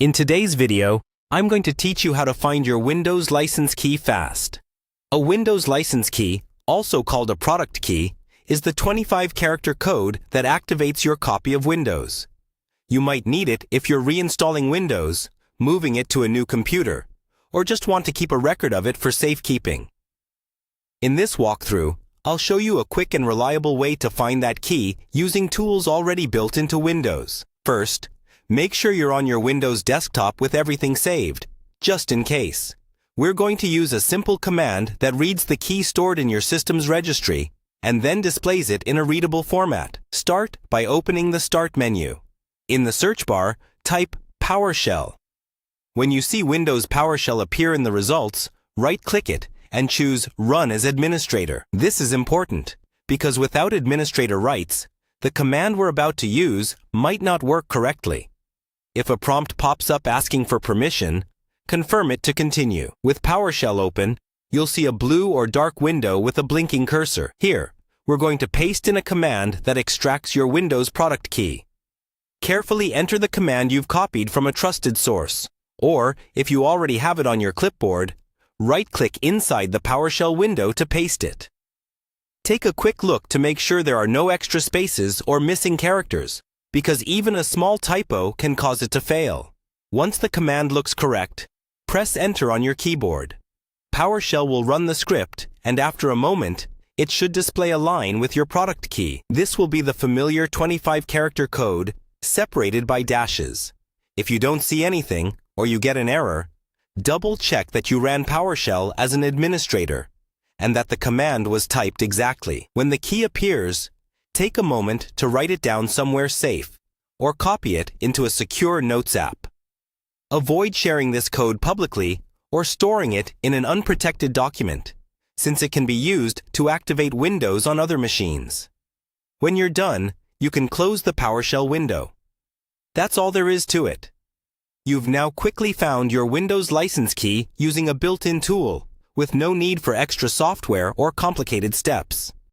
In today's video, I'm going to teach you how to find your Windows license key fast. A Windows license key, also called a product key, is the 25-character code that activates your copy of Windows. You might need it if you're reinstalling Windows, moving it to a new computer, or just want to keep a record of it for safekeeping. In this walkthrough, I'll show you a quick and reliable way to find that key using tools already built into Windows. First, make sure you're on your Windows desktop with everything saved, just in case. We're going to use a simple command that reads the key stored in your system's registry and then displays it in a readable format. Start by opening the Start menu. In the search bar, type PowerShell. When you see Windows PowerShell appear in the results, right-click it and choose Run as Administrator. This is important because without administrator rights, the command we're about to use might not work correctly. If a prompt pops up asking for permission, confirm it to continue. With PowerShell open, you'll see a blue or dark window with a blinking cursor. Here, we're going to paste in a command that extracts your Windows product key. Carefully enter the command you've copied from a trusted source, or if you already have it on your clipboard, right-click inside the PowerShell window to paste it. Take a quick look to make sure there are no extra spaces or missing characters, because even a small typo can cause it to fail. Once the command looks correct, press Enter on your keyboard. PowerShell will run the script, and after a moment, it should display a line with your product key. This will be the familiar 25-character code, separated by dashes. If you don't see anything, or you get an error, double-check that you ran PowerShell as an administrator, and that the command was typed exactly. When the key appears, take a moment to write it down somewhere safe, or copy it into a secure Notes app. Avoid sharing this code publicly or storing it in an unprotected document, since it can be used to activate Windows on other machines. When you're done, you can close the PowerShell window. That's all there is to it. You've now quickly found your Windows license key using a built-in tool, with no need for extra software or complicated steps.